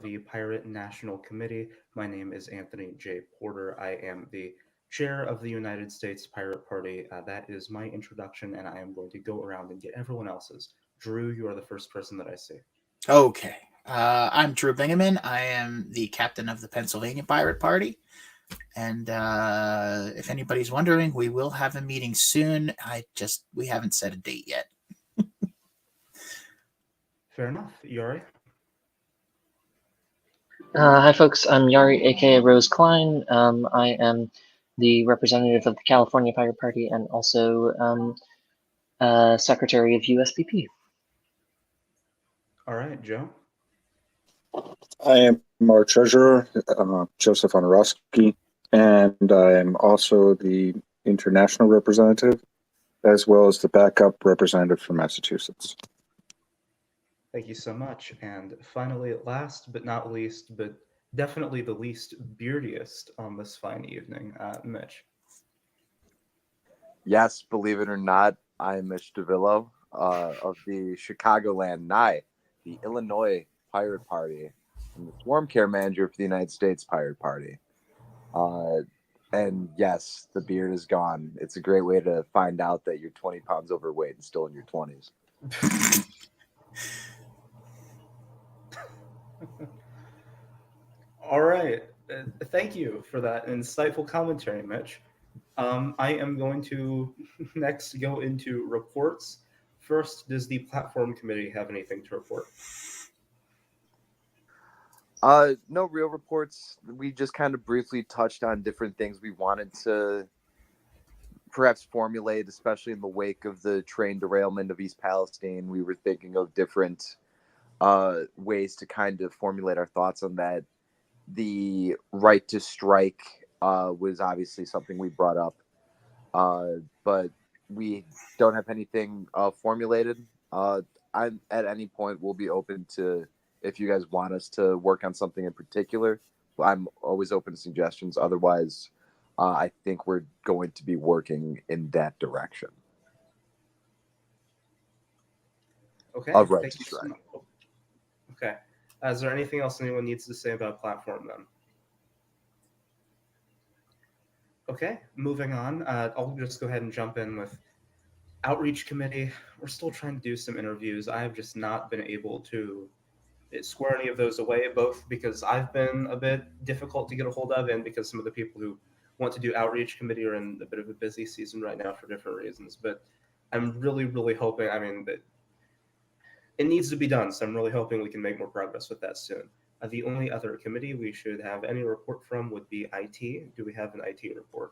the Pirate National Committee. My name is Anthony J. Porter. I am the chair of the United States Pirate Party. That is my introduction, and I am going to go around and get everyone else's. Drew, you are the first person that I see. Okay. I'm Drew Bingaman. I am the captain of the Pennsylvania Pirate Party. And if anybody's wondering, we will have a meeting soon. We haven't set a date yet. Fair enough. Yari? Hi, folks. I'm Yari, aka Rose Klein. I am the representative of the California Pirate Party and also secretary of USPP. All right, Joe? I am our treasurer, Joseph Honorowski, and I am also the international representative, as well as the backup representative from Massachusetts. Thank you so much. And finally, last but not least, but definitely the least beardiest on this fine evening, Mitch. Yes, believe it or not, I'm Mitch DeVillo of the Chicagoland NIE, the Illinois Pirate Party. I'm the swarm care manager for the United States Pirate Party. And yes, the beard is gone. It's a great way to find out that you're 20 pounds overweight and still in your 20s. All right. Thank you for that insightful commentary, Mitch. I am going to next go into reports. First, does the platform committee have anything to report? No real reports. We just kind of briefly touched on different things we wanted to perhaps formulate, especially in the wake of the train derailment of East Palestine. We were thinking of different ways to kind of formulate our thoughts on that. The right to strike was obviously something we brought up, but we don't have anything formulated. I'm at any point we'll be open to, if you guys want us to work on something in particular, I'm always open to suggestions. Otherwise, I think we're going to be working in that direction. Okay. Of right thank to you so strike. much. Okay. Is there anything else anyone needs to say about platform then? Okay, moving on. I'll just go ahead and jump in with outreach committee. We're still trying to do some interviews. I have just not been able to square any of those away, both because I've been a bit difficult to get a hold of and because some of the people who want to do outreach committee are in a bit of a busy season right now for different reasons. But I'm really, really hoping, that it needs to be done. So I'm really hoping we can make more progress with that soon. The only other committee we should have any report from would be IT. Do we have an IT report?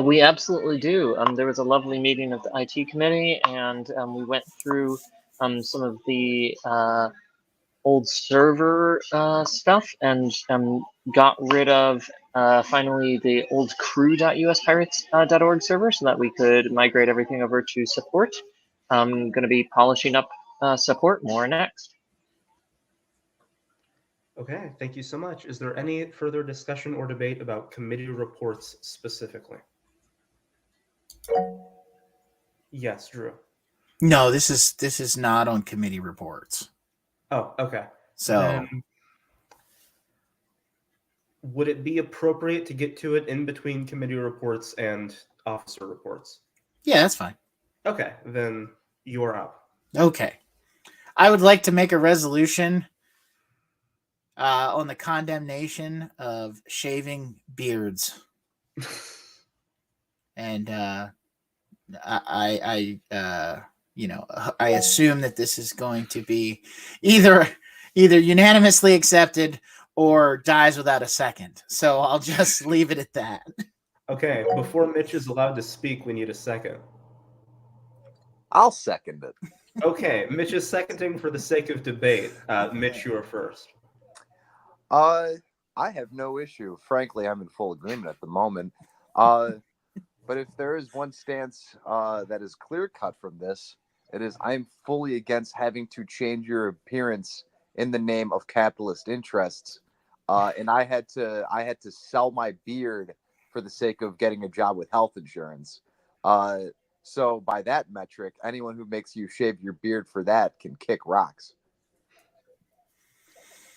We absolutely do. There was a lovely meeting of the IT committee, and we went through some of the old server stuff and got rid of finally the old crew.uspirates.org server so that we could migrate everything over to support. I'm going to be polishing up support more next. Okay, thank you so much. Is there any further discussion or debate about committee reports specifically? Yes, Drew. No, this is not on committee reports. Oh, okay. So Then would it be appropriate to get to it in between committee reports and officer reports? yeah, that's fine. Okay, then you're up. Okay. I would like to make a resolution on the condemnation of shaving beards. And I assume that this is going to be either unanimously accepted or dies without a second. So I'll just leave it at that. Okay, before Mitch is allowed to speak, we need a second. I'll second it. Okay, Mitch is seconding for the sake of debate. Mitch, you are first. I have no issue. Frankly, I'm in full agreement at the moment. But if there is one stance that is clear cut from this, it is I'm fully against having to change your appearance in the name of capitalist interests. And I had to sell my beard for the sake of getting a job with health insurance. So by that metric, anyone who makes you shave your beard for that can kick rocks.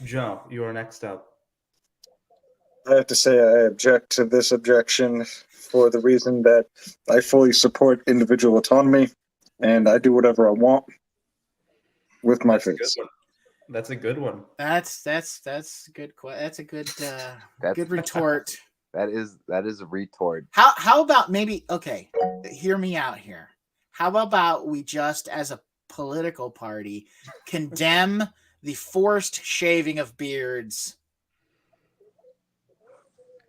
Joe, you are next up. I have to say I object to this objection for the reason that I fully support individual autonomy and I do whatever I want with my That's a good face. one. That's a good one. That's good. That's a good That's- good retort. That is a retort. How about maybe okay? Hear me out here. How about we just as a political party condemn the forced shaving of beards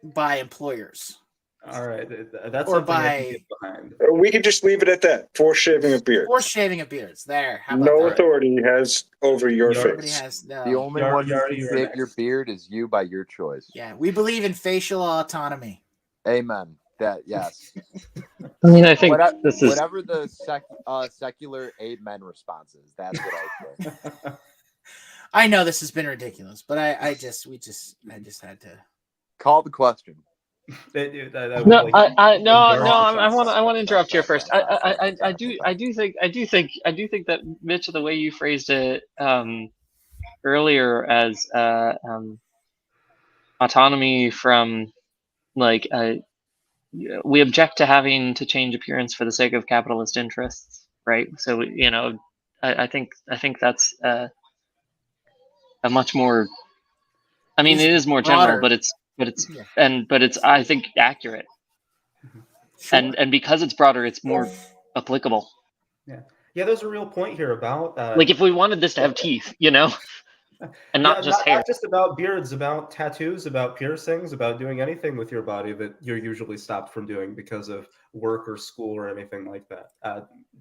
by employers? All right, that's Or something I can by- get behind. We could just leave it at that. For shaving of beard. Forced shaving of beards. There. How about No that? authority has over your Nobody face. has no. The only Yar- one who Yar, can you're shave next. your beard is you by your choice. Yeah, we believe in facial autonomy. Amen. That yes. I mean, I think Whatever, this is whatever the secular amen response is, that's what I say. I know this has been ridiculous, but I just had to. Call the question. no. I want to interrupt here first. I do think that Mitch, the way you phrased it earlier as autonomy from like we object to having to change appearance for the sake of capitalist interests, right? So I think that's a much more. I mean, It's it is more broader. general, but it's Yeah. but it's I think accurate, Sure. and because it's broader, it's more applicable. Yeah, there's a real point here about Like if we wanted this to have teeth, and not just hair. not just about beards, about tattoos, about piercings, about doing anything with your body that you're usually stopped from doing because of work or school or anything like that.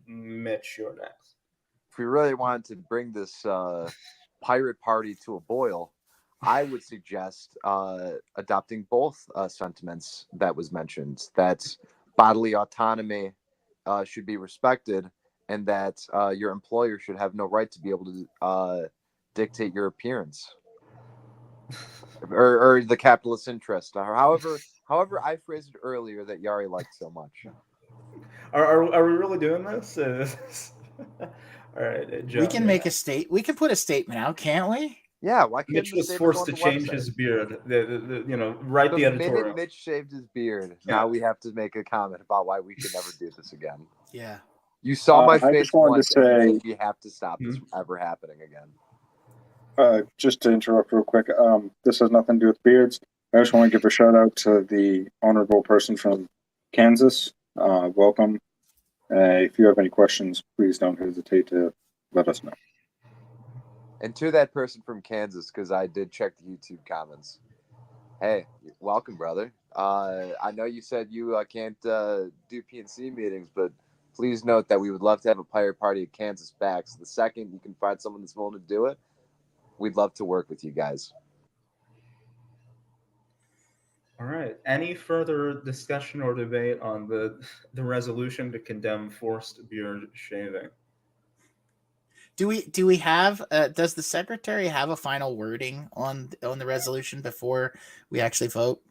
Mitch, you're next. If we really wanted to bring this pirate party to a boil, I would suggest adopting both sentiments that was mentioned. That bodily autonomy should be respected, and that your employer should have no right to be able to dictate your appearance or the capitalist interest, or however I phrased it earlier that Yari liked so much. Are we really doing this? All right, Joe. We can make a state. We can put a statement out, can't we? Yeah, why can't Mitch the was statement forced go to on the change website? his beard. Write the The minute editorial. Mitch shaved his beard, Yeah. now we have to make a comment about why we should never do this again. Yeah. You saw my I face just wanted once, to and say- you we have to stop this from ever happening again. Just to interrupt real quick, this has nothing to do with beards. I just want to give a shout out to the honorable person from Kansas. Welcome. If you have any questions, please don't hesitate to let us know. And to that person from Kansas, because I did check the YouTube comments. Hey, welcome, brother. I know you said you can't do PNC meetings, but please note that we would love to have a pirate party at Kansas back. So the second you can find someone that's willing to do it, we'd love to work with you guys. All right. Any further discussion or debate on the resolution to condemn forced beard shaving? Do we have? Does the secretary have a final wording on the resolution before we actually vote?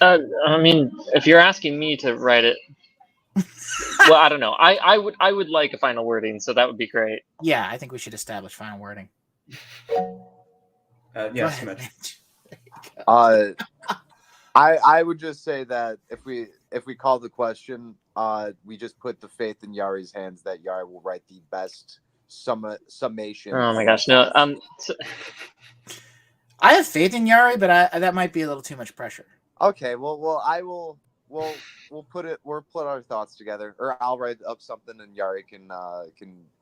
I mean, if you're asking me to write it, well, I don't know. I would like a final wording, so that would be great. Yeah, I think we should establish final wording. Go Yes, ahead, Mitch. Mitch. I would just say that if we call the question, we just put the faith in Yari's hands that Yari will write the best summation. Oh my gosh, no. I have faith in Yari, but that might be a little too much pressure. Okay, well, I will. We'll put our thoughts together, or I'll write up something and Yari can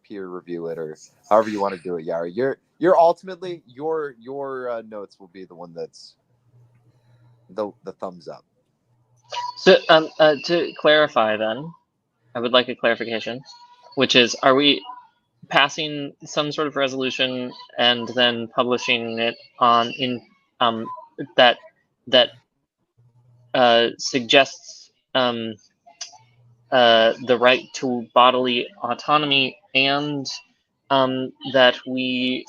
peer review it, or however you want to do it. Yari, you're ultimately your notes will be the one that's the thumbs up. So, to clarify, then, I would like a clarification, which is: are we passing some sort of resolution and then publishing it that suggests the right to bodily autonomy, and that we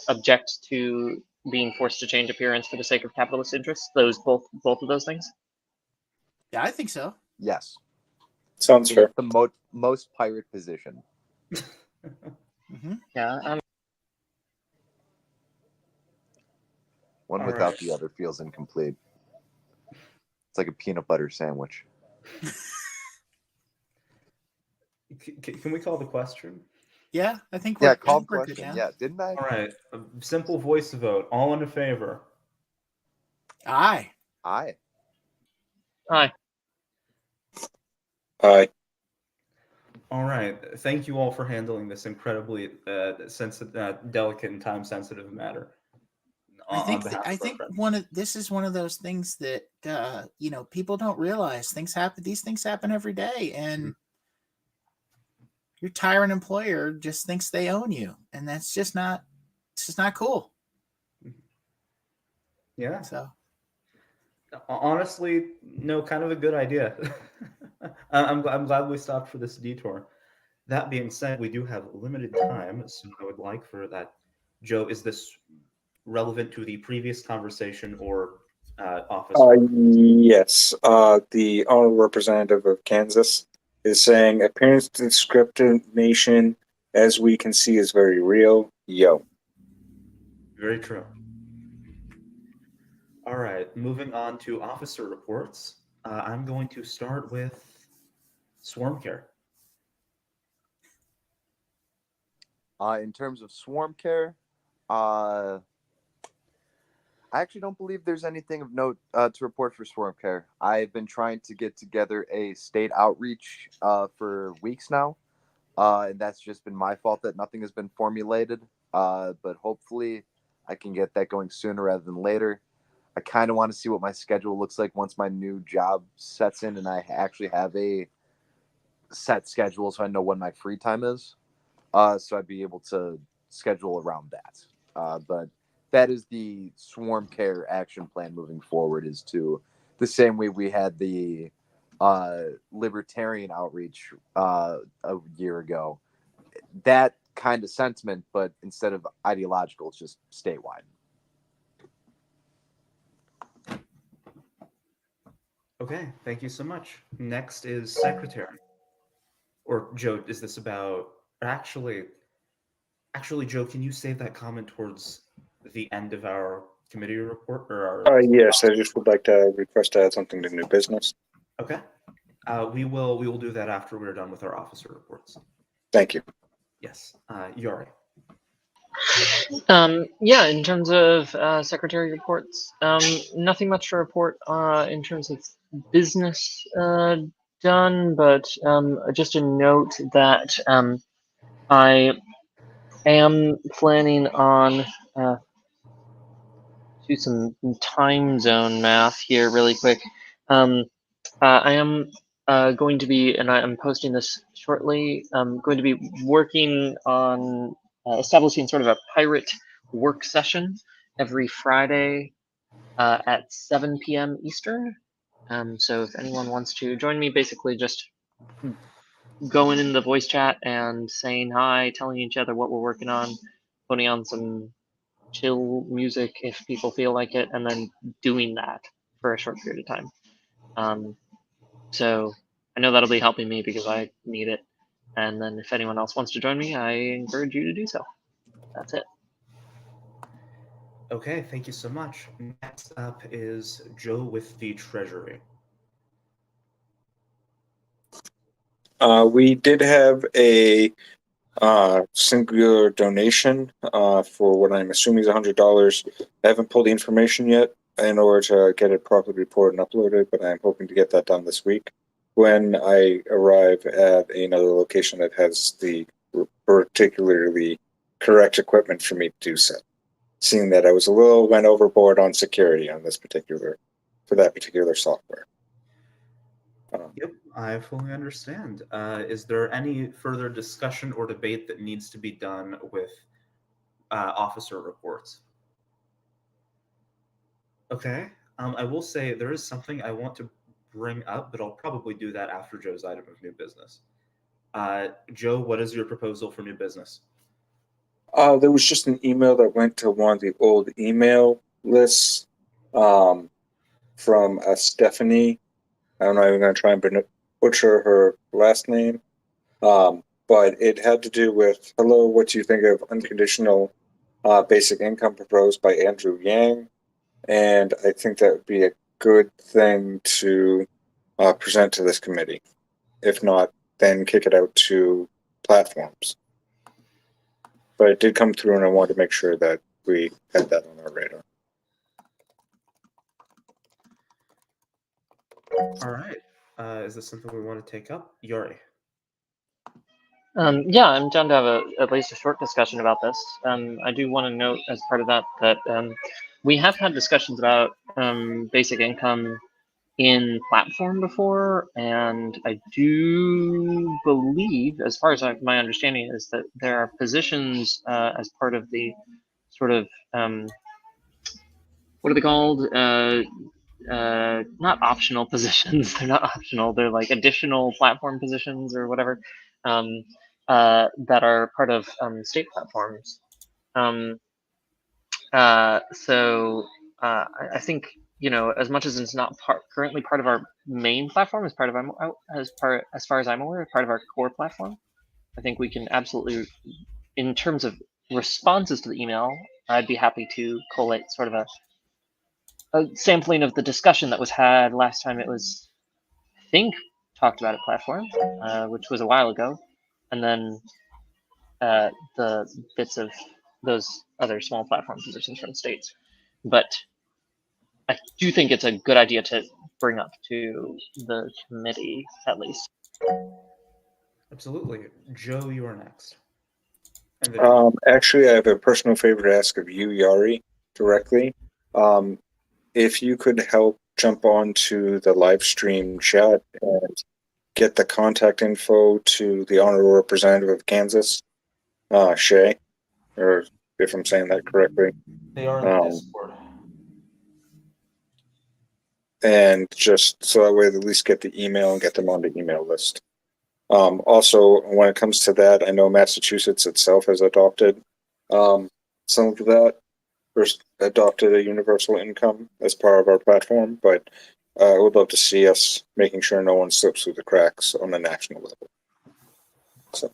object to being forced to change appearance for the sake of capitalist interests? Both of those things. Yeah, I think so. Yes, Sounds fair. the most pirate position. Mm-hmm. Yeah. One All without right. the other feels incomplete. It's like a peanut butter sandwich. Can we call the question? Yeah, I think Yeah, we're, I call think we're good question. now. Yeah, didn't I? All right. A simple voice vote. All in favor. Aye. Aye. Hi. Aye. All right. Thank you all for handling this incredibly delicate and time-sensitive matter. I On think behalf of I our think friends. this is one of those things that people don't realize. Things happen. These things happen every day, and your tyrant employer just thinks they own you, and that's just not. It's just not cool. Yeah. So Honestly, no, kind of a good idea. I'm glad we stopped for this detour. That being said, we do have limited time, so I would like for that. Joe, is this relevant to the previous conversation or officer? Yes. The honorable representative of Kansas is saying appearance discrimination, as we can see, is very real. Yo. Very true. All right, moving on to officer reports. I'm going to start with Swarm Care. In terms of swarm care, I actually don't believe there's anything of note to report for swarm care. I've been trying to get together a state outreach for weeks now, and that's just been my fault that nothing has been formulated. But hopefully, I can get that going sooner rather than later. I kind of want to see what my schedule looks like once my new job sets in and I actually have a set schedule so I know when my free time is. So I'd be able to schedule around that. But that is the swarm care action plan moving forward, is to the same way we had the libertarian outreach a year ago. That kind of sentiment, but instead of ideological, it's just statewide. Okay, thank you so much. Next is secretary. Or Joe, is this about actually Joe, can you save that comment towards the end of our committee report or our Yes, I just would like to request to add something to new business. Okay. We will do that after we're done with our officer reports. Thank you. Yes. Yuri. Yeah, in terms of secretary reports, nothing much to report in terms of business done, but just a note that I am planning on do some time zone math here really quick. I am going to be, and I'm posting this shortly, I'm going to be working on establishing sort of a pirate work session every Friday at 7 p.m. Eastern. So if anyone wants to join me, basically just going in the voice chat and saying hi, telling each other what we're working on, putting on some chill music if people feel like it, and then doing that for a short period of time. So I know that'll be helping me because I need it. And then if anyone else wants to join me, I encourage you to do so. That's it. Okay, thank you so much. Next up is Joe with the Treasury. We did have a singular donation for what I'm assuming is $100. I haven't pulled the information yet in order to get it properly reported and uploaded, but I'm hoping to get that done this week when I arrive at another location that has the particularly correct equipment for me to do so. Seeing that I was a little went overboard on security on this particular, for that particular software. Yep, I fully understand. Is there any further discussion or debate that needs to be done with officer reports? Okay. I will say there is something I want to bring up, but I'll probably do that after Joe's item of new business. Joe, what is your proposal for new business? There was just an email that went to one of the old email lists from Stephanie. I don't know if I'm going to try and butcher her last name. But it had to do with, hello, what do you think of unconditional basic income proposed by Andrew Yang? and I think that would be a good thing to present to this committee. If not, then kick it out to platforms. But it did come through, and I wanted to make sure that we had that on our radar. All right. Is this something we want to take up? Yuri. Yeah, I'm down to have at least a short discussion about this. I do want to note as part of that that we have had discussions about basic income in platform before, and I do believe, as far as my understanding is, that there are positions as part of the sort of what are they called? Not optional positions. They're not optional. They're like additional platform positions or whatever that are part of state platforms. So I think, you know, as much as it's not currently part of our main platform, as far as I'm aware, part of our core platform, I think we can absolutely, in terms of responses to the email, I'd be happy to collate sort of a sampling of the discussion that was had last time it was, I think, talked about at platform, which was a while ago, and then the bits of those other small platform positions from states. But I do think it's a good idea to bring up to the committee at least. Absolutely. Joe, you are next. And then Actually, I have a personal favor to ask of you, Yari, directly. If you could help jump onto the live stream chat and get the contact info to the honorable representative of Kansas, Shay, or if I'm saying that correctly. they are in the Discord. And just so that way they at least get the email and get them on the email list. Also, when it comes to that, I know Massachusetts itself has adopted some of that, or adopted a universal income as part of our platform, but I would love to see us making sure no one slips through the cracks on the national level. So.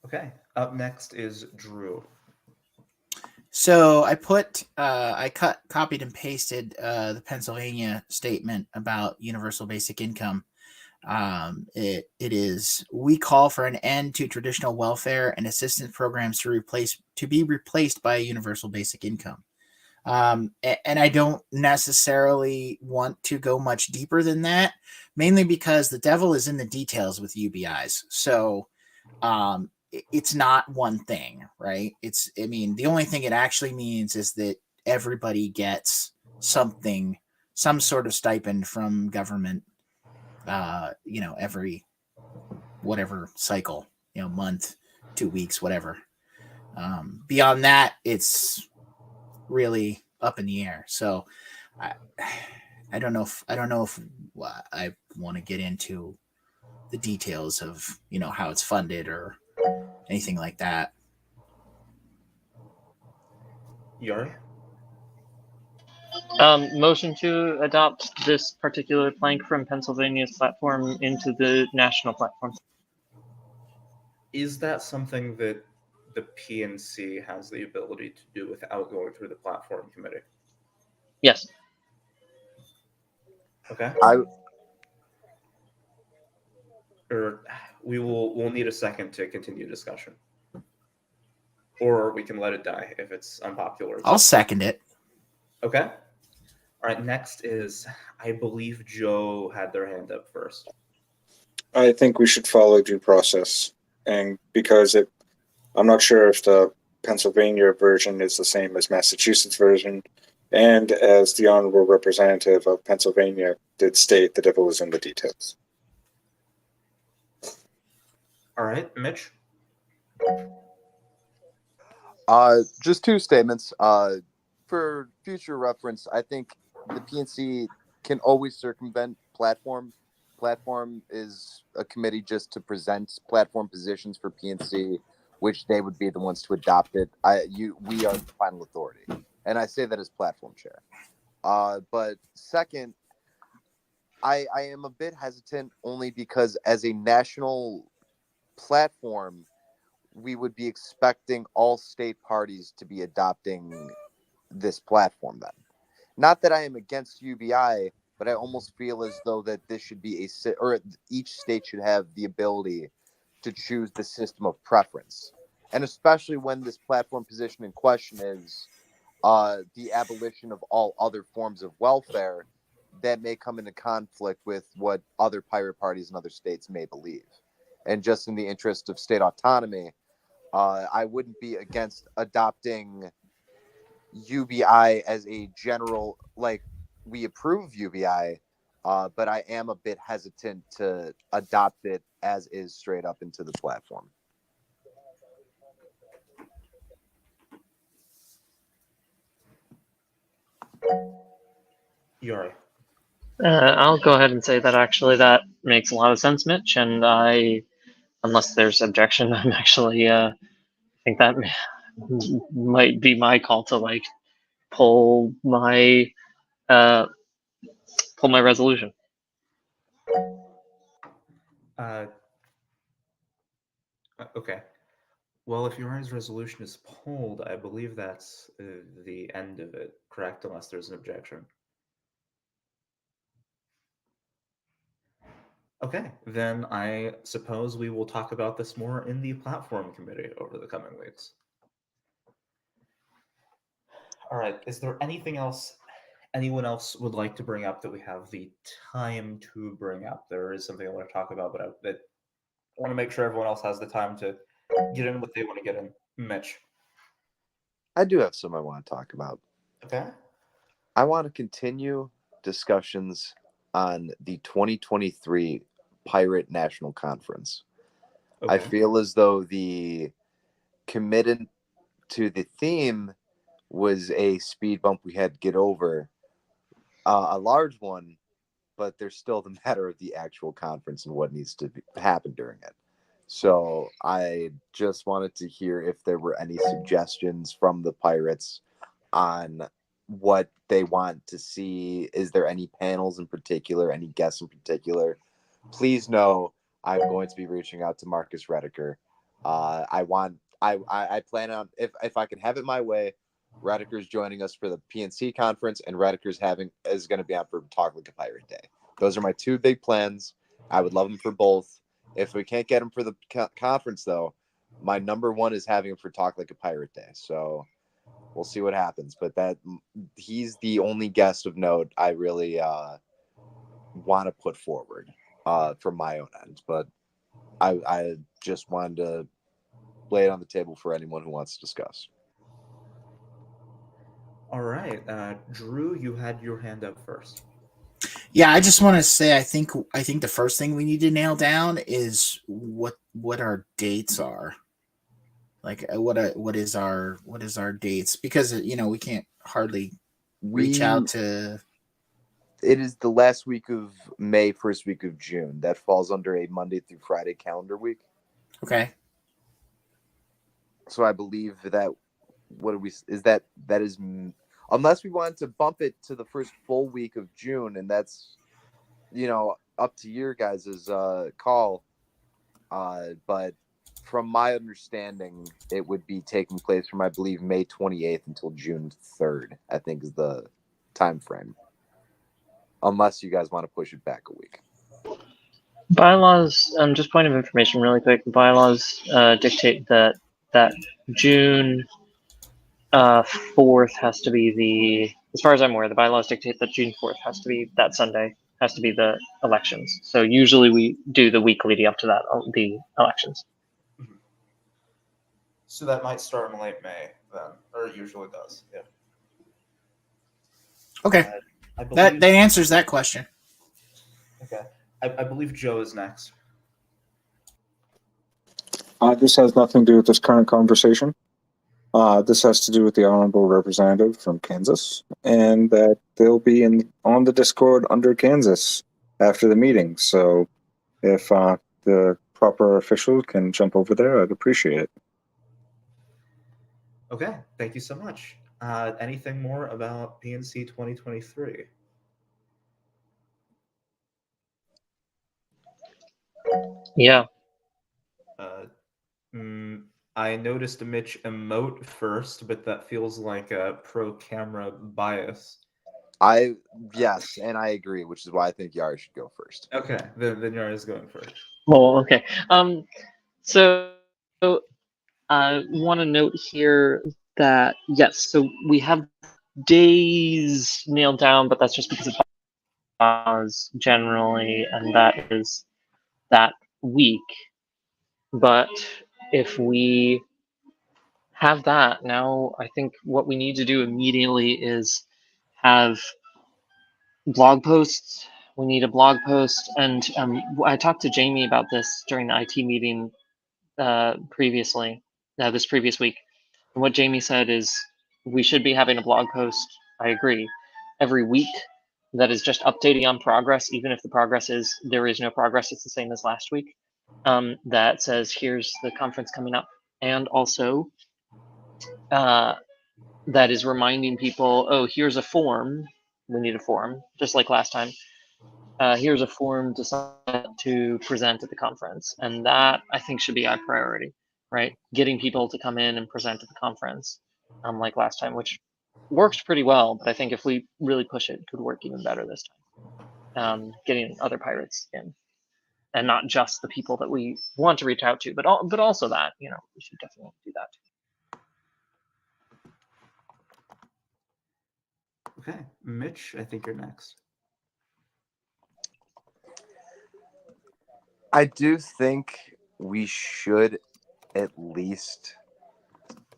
Okay. Up next is Drew. So I copied and pasted the Pennsylvania statement about universal basic income. It is, we call for an end to traditional welfare and assistance programs to be replaced by a universal basic income. And I don't necessarily want to go much deeper than that, mainly because the devil is in the details with UBIs. So it's not one thing, right? The only thing it actually means is that everybody gets something, some sort of stipend from government, every whatever cycle, month, 2 weeks, whatever. Beyond that, it's really up in the air. So I don't know if I want to get into the details of, how it's funded or anything like that. Yuri? Motion to adopt this particular plank from Pennsylvania's platform into the national platform. Is that something that the PNC has the ability to do without going through the platform committee? Yes. Okay. I Or we'll need a second to continue discussion. Or we can let it die if it's unpopular. I'll second it. Okay. All right. Next is, I believe Joe had their hand up first. I think we should follow due process, and because I'm not sure if the Pennsylvania version is the same as Massachusetts version, and as the honorable representative of Pennsylvania did state, the devil is in the details. All right, Mitch. just two statements. For future reference, I think the PNC can always circumvent platform. Platform is a committee just to present platform positions for PNC, which they would be the ones to adopt it. We are the final authority, and I say that as platform chair. But second, I am a bit hesitant only because as a national platform, we would be expecting all state parties to be adopting this platform then. Not that I am against UBI, but I almost feel as though that this should be or each state should have the ability to choose the system of preference. And especially when this platform position in question is the abolition of all other forms of welfare that may come into conflict with what other pirate parties in other states may believe. And just in the interest of state autonomy, I wouldn't be against adopting UBI as a general, like, we approve UBI, but I am a bit hesitant to adopt it as is straight up into the platform. Yuri. I'll go ahead and say that actually that makes a lot of sense, Mitch. And unless there's objection, I'm actually I think that might be my call to like pull my resolution. Okay. Well, if Yuri's resolution is pulled, I believe that's the end of it, correct? Unless there's an objection. Okay, then I suppose we will talk about this more in the platform committee over the coming weeks. All right, is there anything else anyone else would like to bring up that we have the time to bring up? There is something I want to talk about, but I want to make sure everyone else has the time to get in what they want to get in. Mitch. I do have some I want to talk about. Okay. I want to continue discussions on the 2023 Pirate National Conference. Okay. I feel as though the commitment to the theme was a speed bump we had to get over, a large one, but there's still the matter of the actual conference and what needs to happen during it. So I just wanted to hear if there were any suggestions from the Pirates on what they want to see. Is there any panels in particular, any guests in particular? Please know I'm going to be reaching out to Marcus Rediker. I plan on, if I can have it my way, Rediker's joining us for the PNC conference, and Rediker's is going to be on for Talk Like a Pirate Day. Those are my two big plans. I would love them for both. If we can't get him for the conference, though, my number one is having him for Talk Like a Pirate Day. So we'll see what happens. But he's the only guest of note I really want to put forward from my own end. But I just wanted to lay it on the table for anyone who wants to discuss. All right. Drew, you had your hand up first. Yeah, I just want to say I think the first thing we need to nail down is what our dates are. Like what is our dates, because we can't hardly reach out to. It is the last week of May, first week of June. That falls under a Monday through Friday calendar week. Okay. So I believe that that is unless we wanted to bump it to the first full week of June, and that's up to your guys' call. But from my understanding, it would be taking place from, I believe, May 28th until June 3rd, I think is the time frame. Unless you guys want to push it back a week. Bylaws, just point of information really quick. Bylaws dictate that June 4th has to be as far as I'm aware, the bylaws dictate that June 4th has to be that Sunday, has to be the elections. So usually we do the week leading up to that, the elections. So that might start in late May then, or it usually does. Yeah. Okay. I believe, That answers that question. Okay. I believe Joe is next. This has nothing to do with this current conversation. This has to do with the honorable representative from Kansas, and that they'll be on the Discord under Kansas after the meeting. So if the proper official can jump over there, I'd appreciate it. Okay, thank you so much. Anything more about PNC 2023? Yeah. I noticed Mitch emote first, but that feels like a pro-camera bias. Yes, and I agree, which is why I think Yari should go first. Okay, then Yara's going first. Oh, okay. So I want to note here that yes, so we have days nailed down, but that's just because of pause generally, and that is that week. But if we have that now, I think what we need to do immediately is have blog posts. We need a blog post, and I talked to Jamie about this during the IT meeting previously, this previous week. And what Jamie said is we should be having a blog post. I agree, every week that is just updating on progress, even if the progress is there is no progress, it's the same as last week. That says here's the conference coming up, and also that is reminding people, oh, here's a form. We need a form, just like last time. Here's a form to present at the conference, and that I think should be our priority, right? Getting people to come in and present at the conference, like last time, which worked pretty well. But I think if we really push it, it could work even better this time. Getting other pirates in, and not just the people that we want to reach out to, but also that we should definitely do that. Okay, Mitch, I think you're next. I do think we should at least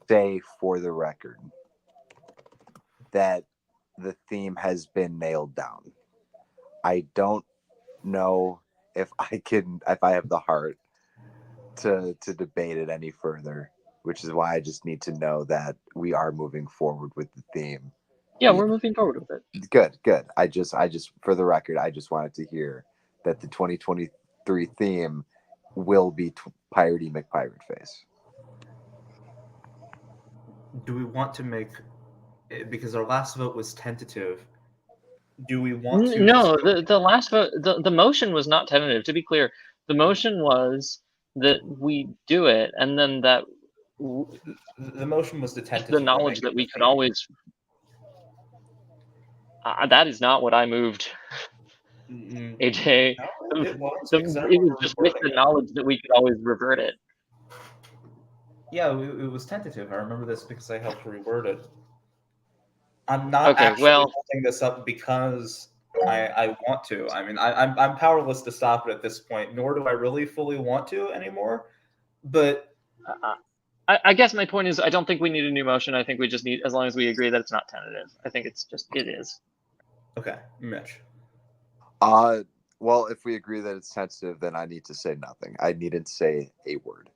say for the record that the theme has been nailed down. I don't know if I have the heart to debate it any further, which is why I just need to know that we are moving forward with the theme. Yeah, we're moving forward with it. Good. I just for the record, I just wanted to hear that the 2023 theme will be Piratey McPirate Face. Do we want to make, because our last vote was tentative, do we want to No, the last vote, the motion was not tentative. To be clear, the motion was that we do it, and then that the motion was the tentative. the knowledge that we could always. That is not what I moved, AJ. No, it was, It because I was remember just with the reverting it. knowledge that we could always revert it. Yeah, it was tentative. I remember this because I helped reword it. I'm not Okay, actually well, holding this up because I want to. I mean, I'm powerless to stop it at this point, nor do I really fully want to anymore. But I guess my point is I don't think we need a new motion. I think we just need, as long as we agree that it's not tentative. I think it's just, it is. okay, Mitch. Well, if we agree that it's tentative, then I need to say nothing. I needn't say a word.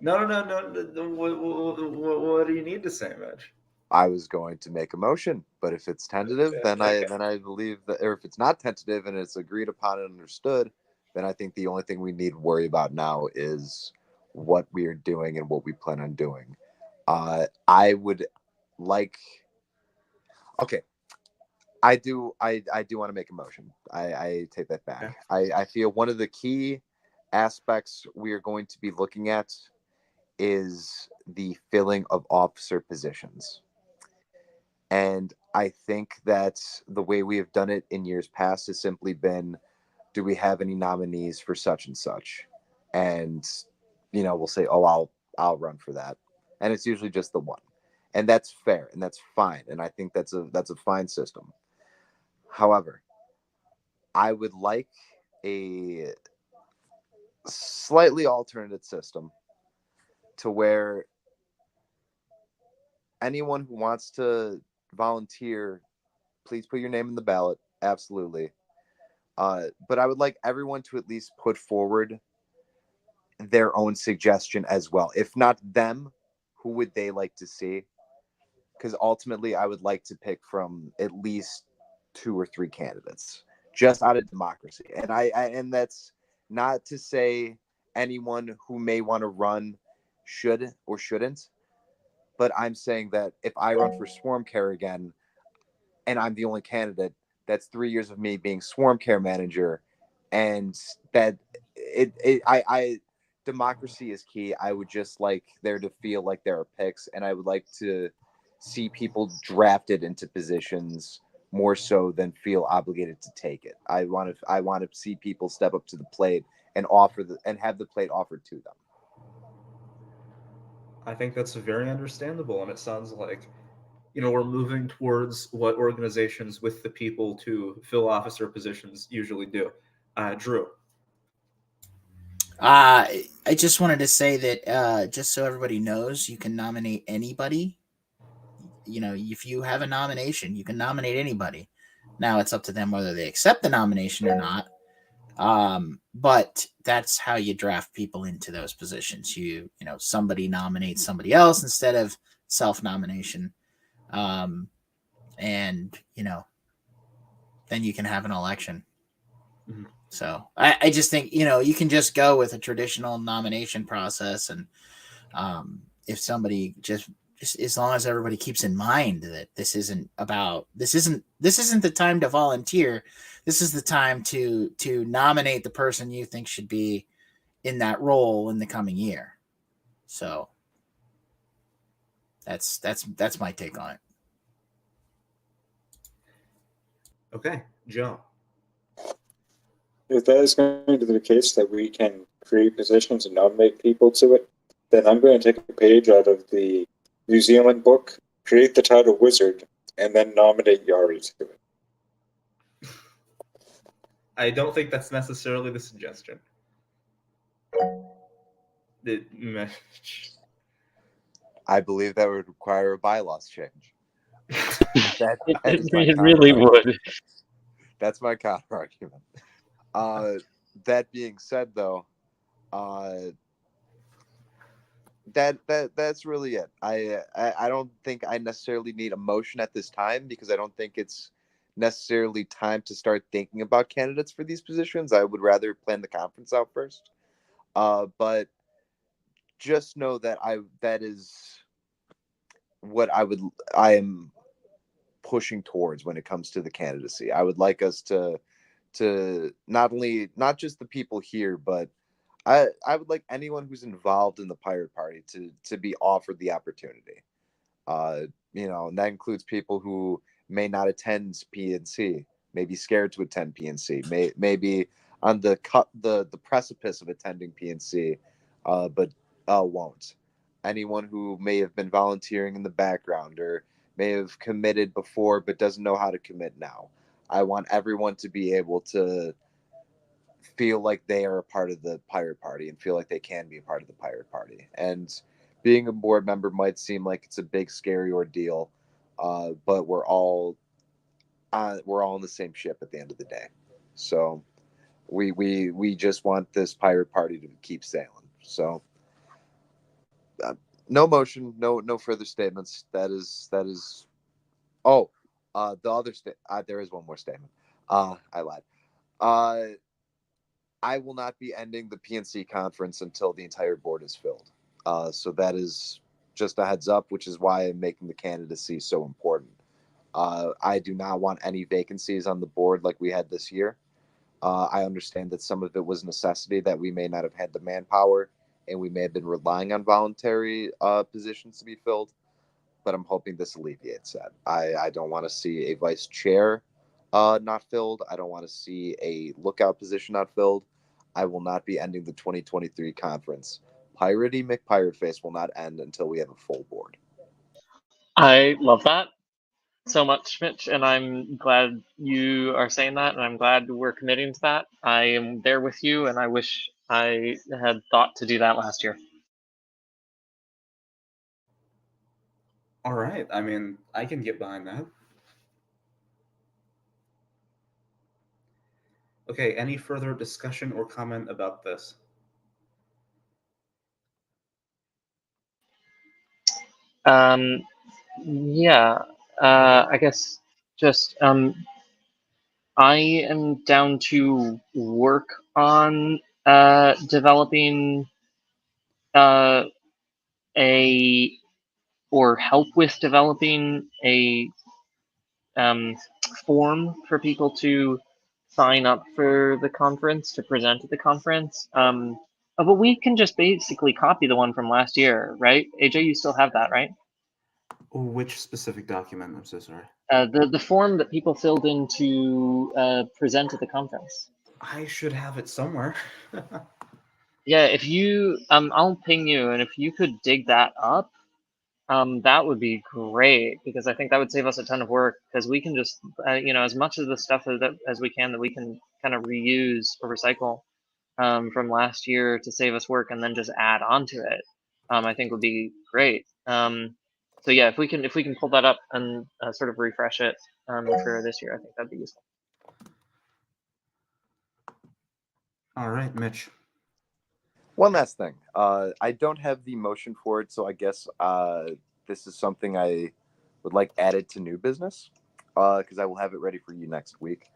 No. What do you need to say, Mitch? I was going to make a motion, but if it's tentative, then I believe that, or if it's not tentative and it's agreed upon and understood, then I think the only thing we need to worry about now is what we are doing and what we plan on doing. I would like. Okay, I do want to make a motion. I take that back. Okay. I feel one of the key aspects we are going to be looking at is the filling of officer positions. And I think that the way we have done it in years past has simply been, do we have any nominees for such and such? And, we'll say, oh, I'll run for that. And it's usually just the one. And that's fair and that's fine. And I think that's a fine system. However, I would like a slightly alternate system to where anyone who wants to volunteer, please put your name in the ballot. Absolutely. But I would like everyone to at least put forward their own suggestion as well. If not them, who would they like to see? Because ultimately, I would like to pick from at least 2 or 3 candidates, just out of democracy. And and that's not to say anyone who may want to run should or shouldn't. But I'm saying that if I run for Swarm Care again, and I'm the only candidate, that's 3 years of me being Swarm Care manager, and that democracy is key. I would just like there to feel like there are picks, and I would like to see people drafted into positions more so than feel obligated to take it. I want to see people step up to the plate and have the plate offered to them. I think that's very understandable, and it sounds like, we're moving towards what organizations with the people to fill officer positions usually do. Drew. I just wanted to say that just so everybody knows, you can nominate anybody. If you have a nomination, you can nominate anybody. Now it's up to them whether they accept the nomination or not. But that's how you draft people into those positions. Somebody nominates somebody else instead of self-nomination. And then you can have an election. Mhm. So I just think, you can just go with a traditional nomination process. And if somebody just as long as everybody keeps in mind that this isn't the time to volunteer. This is the time to nominate the person you think should be in that role in the coming year. So that's my take on it. Okay, Joe. If that is going to be the case that we can create positions and nominate people to it, then I'm going to take a page out of the New Zealand book, create the title Wizard, and then nominate Yari to it. I don't think that's necessarily the suggestion. I believe that would require a bylaws change. That is my It really counter-argument. would. That's my counter argument. That being said, though, that's really it. I don't think I necessarily need a motion at this time because I don't think it's necessarily time to start thinking about candidates for these positions. I would rather plan the conference out first. But just know that that is what I am pushing towards when it comes to the candidacy. I would like us to not just the people here, but I would like anyone who's involved in the Pirate Party to be offered the opportunity. And that includes people who may not attend PNC, may be scared to attend PNC, may be on the precipice of attending PNC, but won't. Anyone who may have been volunteering in the background or may have committed before but doesn't know how to commit now. I want everyone to be able to feel like they are a part of the Pirate Party and feel like they can be a part of the Pirate Party. And being a board member might seem like it's a big, scary ordeal, but we're all in the same ship at the end of the day. So we just want this Pirate Party to keep sailing. So no motion, no further statements. That is. Oh, the other there is one more statement. I lied. I will not be ending the PNC conference until the entire board is filled. So that is just a heads up, which is why I'm making the candidacy so important. I do not want any vacancies on the board like we had this year. I understand that some of it was necessity, that we may not have had the manpower and we may have been relying on voluntary positions to be filled, but I'm hoping this alleviates that. I don't want to see a vice chair not filled. I don't want to see a lookout position not filled. I will not be ending the 2023 conference. Piratey McPirateface will not end until we have a full board. I love that so much, Mitch, and I'm glad you are saying that, and I'm glad we're committing to that. I am there with you, and I wish I had thought to do that last year. All right. I mean, I can get behind that. Okay, any further discussion or comment about this? Yeah, I guess just I am down to work on developing or help with developing a form for people to sign up for the conference, to present at the conference. But we can just basically copy the one from last year, right? AJ, you still have that, right? Which specific document? I'm so sorry. The form that people filled in to present at the conference. I should have it somewhere. Yeah, if you, I'll ping you, and if you could dig that up, that would be great, because I think that would save us a ton of work, because we can just, as much of the stuff as we can that we can kind of reuse or recycle from last year to save us work, and then just add on to it, I think would be great. So yeah, if we can pull that up and sort of refresh it for this year, I think that'd be useful. All right, Mitch. One last thing. I don't have the motion for it, so I guess this is something I would like added to new business, because I will have it ready for you next week.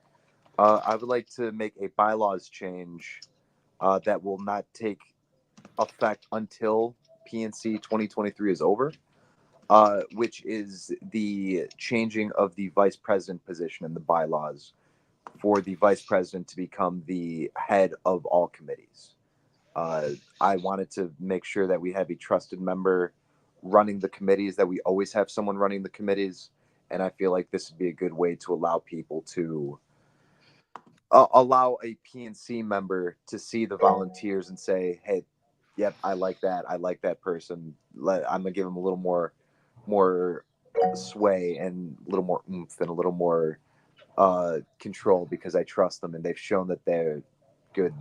I would like to make a bylaws change that will not take effect until PNC 2023 is over, which is the changing of the vice president position in the bylaws for the vice president to become the head of all committees. I wanted to make sure that we have a trusted member running the committees, that we always have someone running the committees. And I feel like this would be a good way to allow people to allow a PNC member to see the volunteers and say, hey, yep, I like that. I like that person. I'm going to give them a little more sway and a little more oomph and a little more control, because I trust them and they've shown that they're good,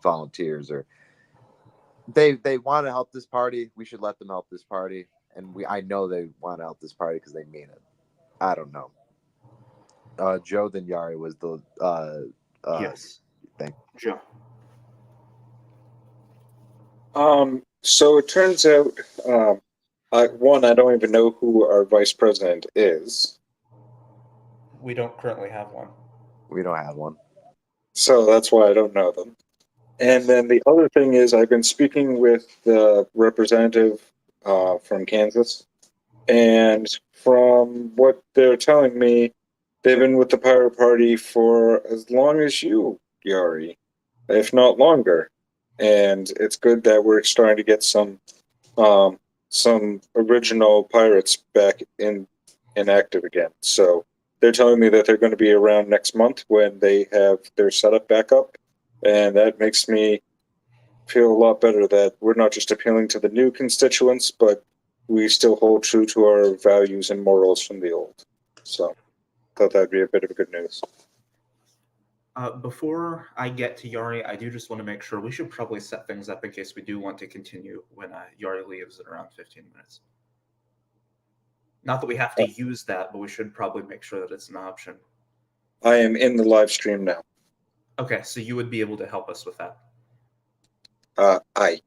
volunteers, or they want to help this party. We should let them help this party, and I know they want to help this party because they mean it. I don't know. Joe, then Yari was the Yes. thing. Joe. So it turns out, I don't even know who our vice president is. We don't currently have one. We don't have one. So that's why I don't know them. And then the other thing is, I've been speaking with the representative from Kansas, and from what they're telling me, they've been with the Pirate Party for as long as you, Yari, if not longer. And it's good that we're starting to get some original pirates back in active again. So they're telling me that they're going to be around next month when they have their setup back up. And that makes me feel a lot better that we're not just appealing to the new constituents, but we still hold true to our values and morals from the old. So I thought that'd be a bit of good news. Before I get to Yari, I do just want to make sure we should probably set things up in case we do want to continue when Yari leaves in around 15 minutes. Not that we have to use that, but we should probably make sure that it's an option. I am in the live stream now. Okay, so you would be able to help us with that. Aye.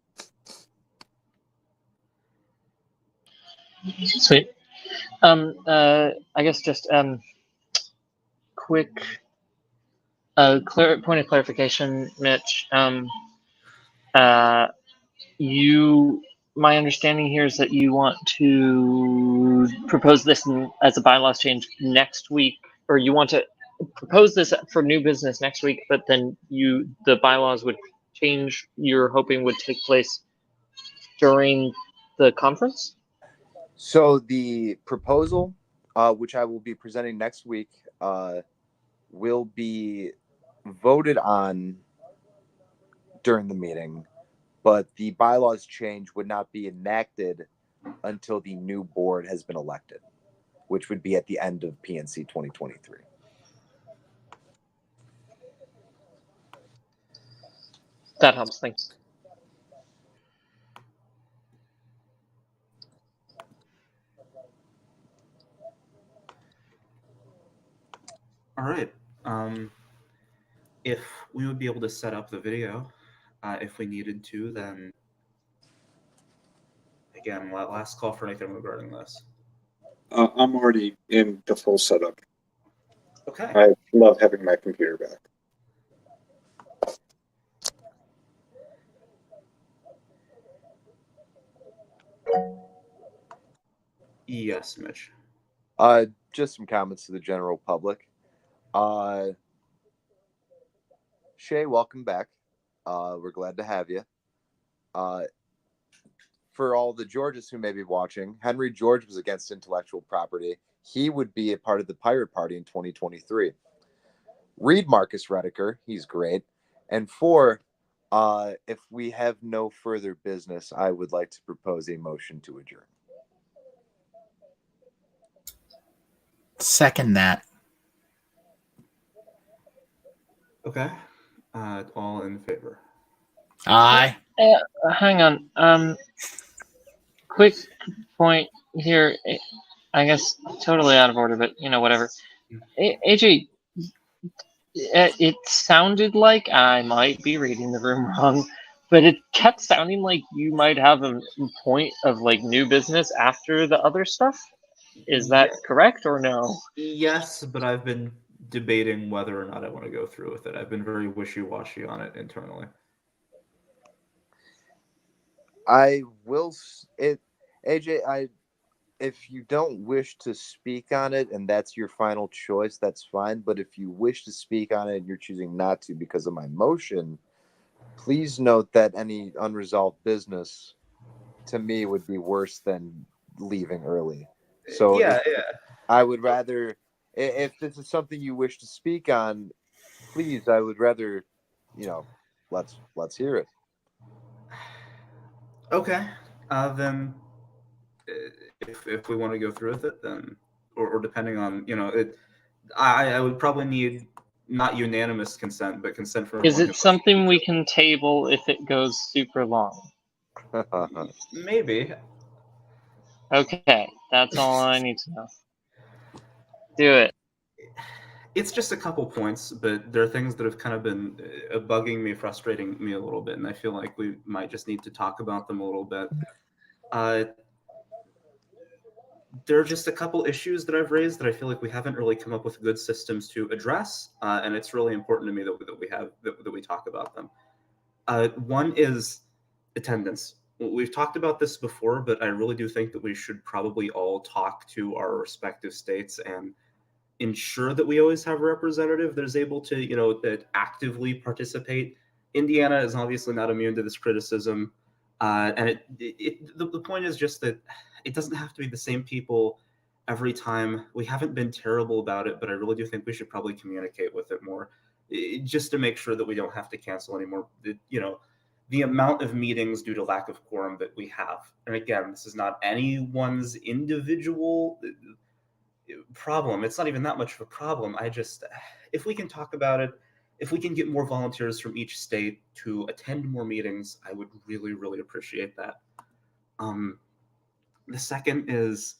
Sweet. I guess just quick point of clarification, Mitch. My understanding here is that you want to propose this as a bylaws change next week, or you want to propose this for new business next week, but then the bylaws would change, you're hoping would take place during the conference? So the proposal, which I will be presenting next week, will be voted on during the meeting, but the bylaws change would not be enacted until the new board has been elected, which would be at the end of PNC 2023. That helps, thanks. All right. If we would be able to set up the video, if we needed to, then again, last call for anything regarding this. I'm already in the full setup. Okay. I love having my computer back. Yes, Mitch. Just some comments to the general public. Shay, welcome back. We're glad to have you. for all the Georges who may be watching, Henry George was against intellectual property. He would be a part of the Pirate Party in 2023. Read Marcus Rediker. He's great. And 4, if we have no further business, I would like to propose a motion to adjourn. Second that. Okay. All in favor. Aye. Hang on. Quick point here. I guess totally out of order, but whatever. AJ, it sounded like I might be reading the room wrong, but it kept sounding like you might have a point of like new business after the other stuff. Is that correct or no? Yes, but I've been debating whether or not I want to go through with it. I've been very wishy-washy on it internally. I will. AJ, if you don't wish to speak on it and that's your final choice, that's fine. But if you wish to speak on it and you're choosing not to because of my motion, please note that any unresolved business to me would be worse than leaving early. So yeah. I would rather, if this is something you wish to speak on, please, I would rather, let's hear it. Okay. Then if we want to go through with it, then or depending on it, I would probably need not unanimous consent, but consent from. Is it something we can table if it goes super long? Maybe. Okay, that's all I need to know. Do it. It's just a couple points, but there are things that have kind of been bugging me, frustrating me a little bit, and I feel like we might just need to talk about them a little bit. There are just a couple issues that I've raised that I feel like we haven't really come up with good systems to address, and it's really important to me that we talk about them. One is attendance. We've talked about this before, but I really do think that we should probably all talk to our respective states and ensure that we always have a representative that is able to, that actively participate. Indiana is obviously not immune to this criticism. And the point is just that it doesn't have to be the same people every time. We haven't been terrible about it, but I really do think we should probably communicate with it more, just to make sure that we don't have to cancel anymore. The amount of meetings due to lack of quorum that we have. And again, this is not anyone's individual problem. It's not even that much of a problem. If we can talk about it, if we can get more volunteers from each state to attend more meetings, I would really, really appreciate that. The second is,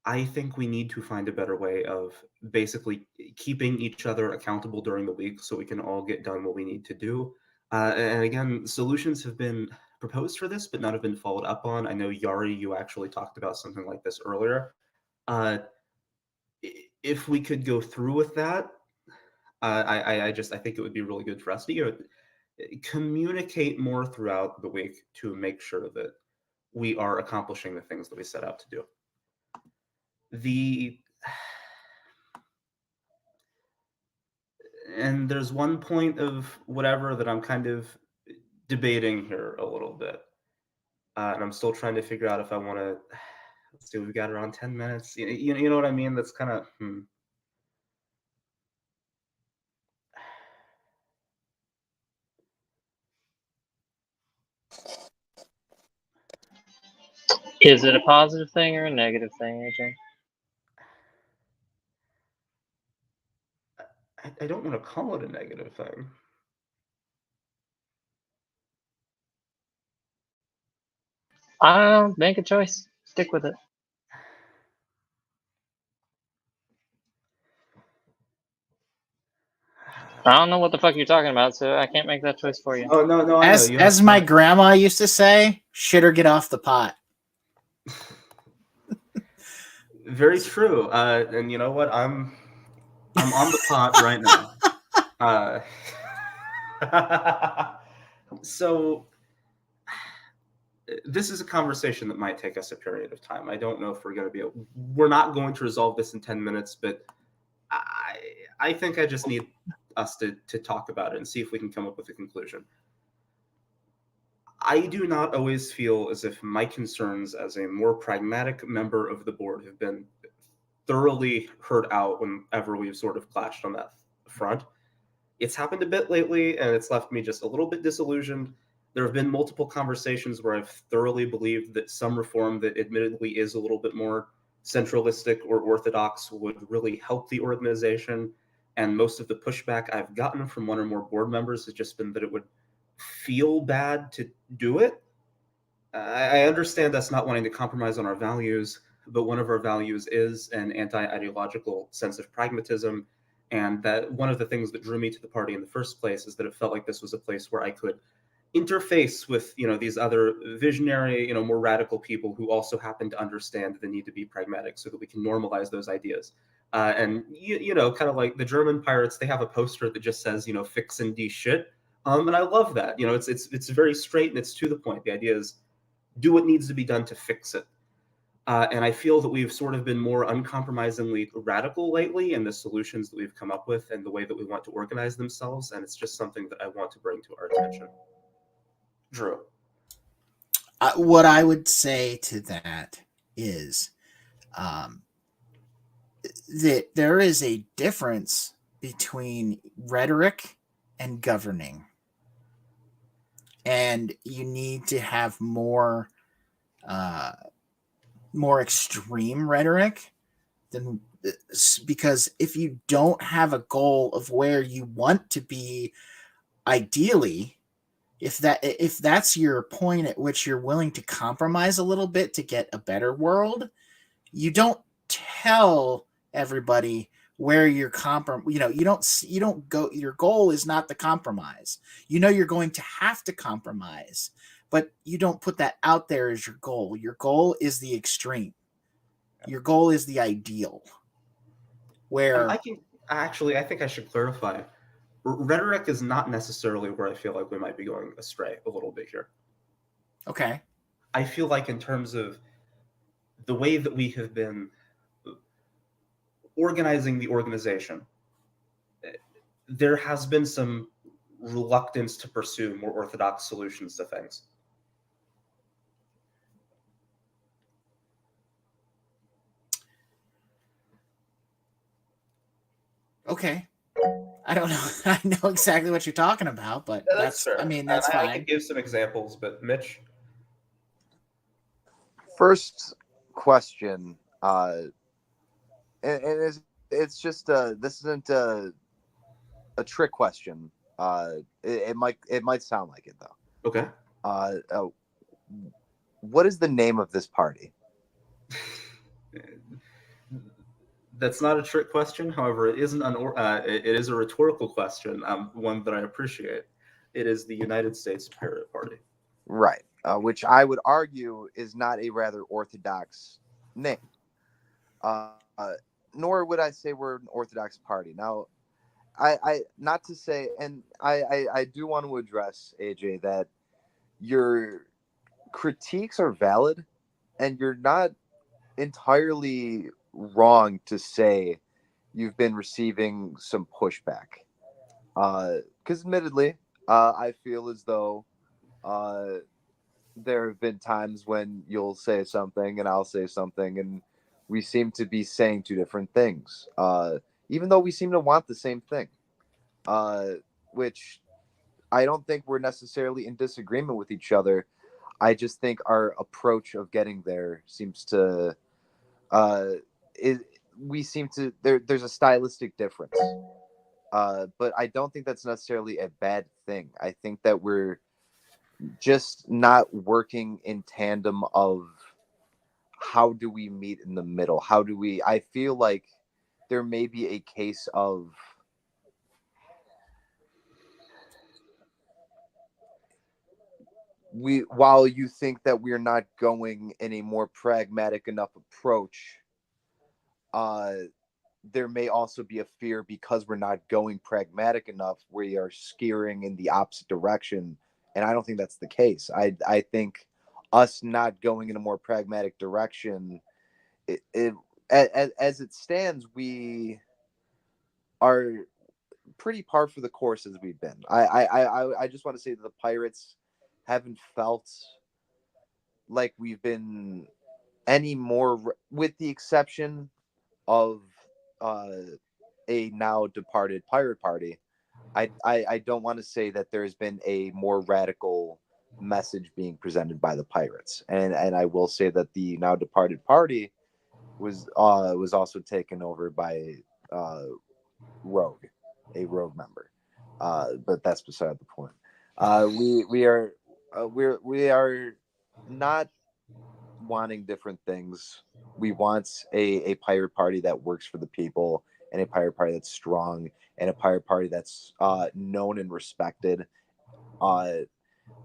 I think we need to find a better way of basically keeping each other accountable during the week so we can all get done what we need to do. And again, solutions have been proposed for this, but not have been followed up on. I know, Yari, you actually talked about something like this earlier. If we could go through with that, I think it would be really good for us to communicate more throughout the week to make sure that we are accomplishing the things that we set out to do. And there's one point of whatever that I'm kind of debating here a little bit. And I'm still trying to figure out if I want to, let's see, we've got around 10 minutes. You know what I mean? That's kind of, Is it a positive thing or a negative thing, AJ? I don't want to call it a negative thing. I don't know. Make a choice. Stick with it. I don't know what the fuck you're talking about, so I can't make that choice for you. Oh, no, I know. As my grandma used to say, shit or get off the pot. Very true. And you know what? I'm on the pot right now. So this is a conversation that might take us a period of time. I don't know if we're not going to resolve this in 10 minutes, but I think I just need us to talk about it and see if we can come up with a conclusion. I do not always feel as if my concerns as a more pragmatic member of the board have been thoroughly heard out whenever we've sort of clashed on that front. It's happened a bit lately, and it's left me just a little bit disillusioned. There have been multiple conversations where I've thoroughly believed that some reform that admittedly is a little bit more centralistic or orthodox would really help the organization. And most of the pushback I've gotten from one or more board members has just been that it would feel bad to do it. I understand that's not wanting to compromise on our values, but one of our values is an anti-ideological sense of pragmatism, and that one of the things that drew me to the party in the first place is that it felt like this was a place where I could interface with these other visionary, more radical people who also happen to understand the need to be pragmatic, so that we can normalize those ideas. And kind of like the German pirates, they have a poster that just says "fix and die shit," and I love that. It's very straight and it's to the point. The idea is do what needs to be done to fix it. And I feel that we've sort of been more uncompromisingly radical lately in the solutions that we've come up with and the way that we want to organize themselves. And it's just something that I want to bring to our attention. Drew. What I would say to that is that there is a difference between rhetoric and governing. And you need to have more extreme rhetoric than, because if you don't have a goal of where you want to be, ideally, if that's your point at which you're willing to compromise a little bit to get a better world, you don't tell everybody where you're you don't go, your goal is not the compromise. You're going to have to compromise, but you don't put that out there as your goal. Your goal is the extreme. Your goal is the ideal. Where I think I should clarify. Rhetoric is not necessarily where I feel like we might be going astray a little bit here. Okay. I feel like in terms of the way that we have been organizing the organization, there has been some reluctance to pursue more orthodox solutions to things. Okay. I don't know. I know exactly what you're talking about, but that's fair. That's fine. I could give some examples, but Mitch? First question, and it's just this isn't a trick question. It might sound like it though. Okay. What is the name of this party? That's not a trick question. However, it isn't it is a rhetorical question, one that I appreciate. It is the United States Pirate Party. Right. Which I would argue is not a rather orthodox name. Nor would I say we're an orthodox party. Now, I not to say, and I do want to address, AJ, that your critiques are valid, and you're not entirely wrong to say you've been receiving some pushback. Because admittedly, I feel as though there have been times when you'll say something and I'll say something, and we seem to be saying two different things, even though we seem to want the same thing, which I don't think we're necessarily in disagreement with each other. I just think our approach of getting there seems to there's a stylistic difference, but I don't think that's necessarily a bad thing. I think that we're just not working in tandem of how do we meet in the middle? I feel like there may be a case of while you think that we're not going in a more pragmatic enough approach, there may also be a fear because we're not going pragmatic enough, we are steering in the opposite direction. And I don't think that's the case. I think us not going in a more pragmatic direction, as it stands, we are pretty par for the course as we've been. I just want to say that the Pirates haven't felt like we've been any more, with the exception of a now departed pirate party. I don't want to say that there's been a more radical message being presented by the pirates, and I will say that the now departed party was also taken over by Rogue, a Rogue member. But that's beside the point. We are not wanting different things. We want a pirate party that works for the people, and a pirate party that's strong, and a pirate party that's known and respected.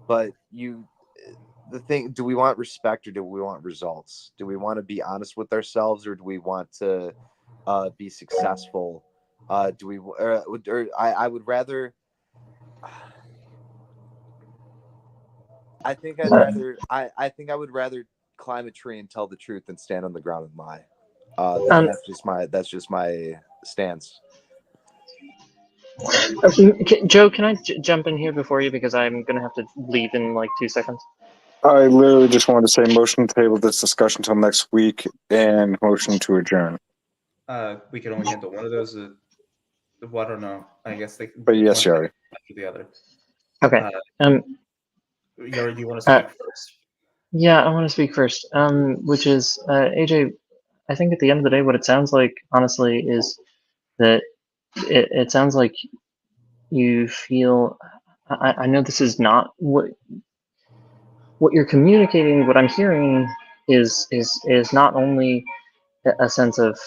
But the thing, do we want respect or do we want results? Do we want to be honest with ourselves, or do we want to be successful? Do we or I would rather, I think I'd rather I think I would rather climb a tree and tell the truth than stand on the ground and lie. That's just my stance. Joe, can I jump in here before you, because I'm gonna have to leave in like 2 seconds. I literally just wanted to say motion to table this discussion until next week and motion to adjourn. We can only handle one of those. Well, I don't know. I guess they. But yes, one Yari. after the other. Okay. Yari, do you want to speak first? Yeah, I want to speak first. Which is AJ. I think at the end of the day, what it sounds like, honestly, is that it sounds like you feel. I know this is not what you're communicating. What I'm hearing is not only a sense of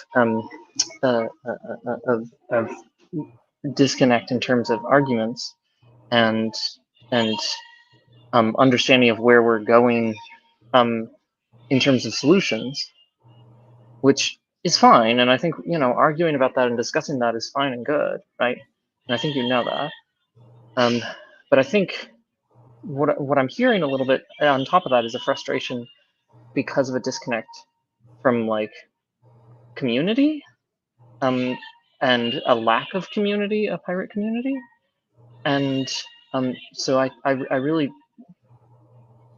of disconnect in terms of arguments and understanding of where we're going in terms of solutions, which is fine. And I think, arguing about that and discussing that is fine and good, right? And I think you know that. But I think what I'm hearing a little bit on top of that is a frustration because of a disconnect from like community, and a lack of community, a pirate community. And so I really,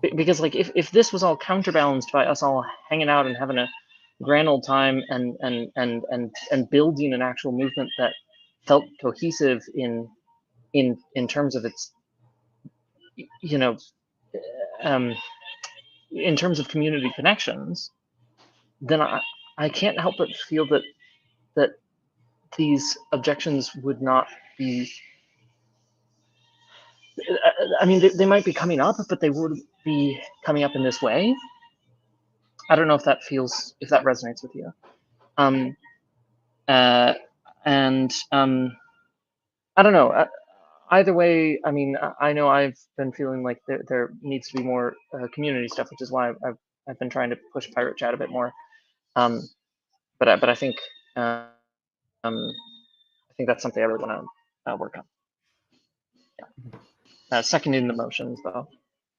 because like if this was all counterbalanced by us all hanging out and having a grand old time and building an actual movement that felt cohesive in terms of its, in terms of community connections, then I can't help but feel that these objections would not be. I mean, they might be coming up, but they would be coming up in this way. I don't know if that resonates with you. And I don't know. Either way, I mean, I know I've been feeling like there needs to be more community stuff, which is why I've been trying to push Pirate Chat a bit more. But I think I think that's something I really want to work on. Yeah. Seconding the motions, though.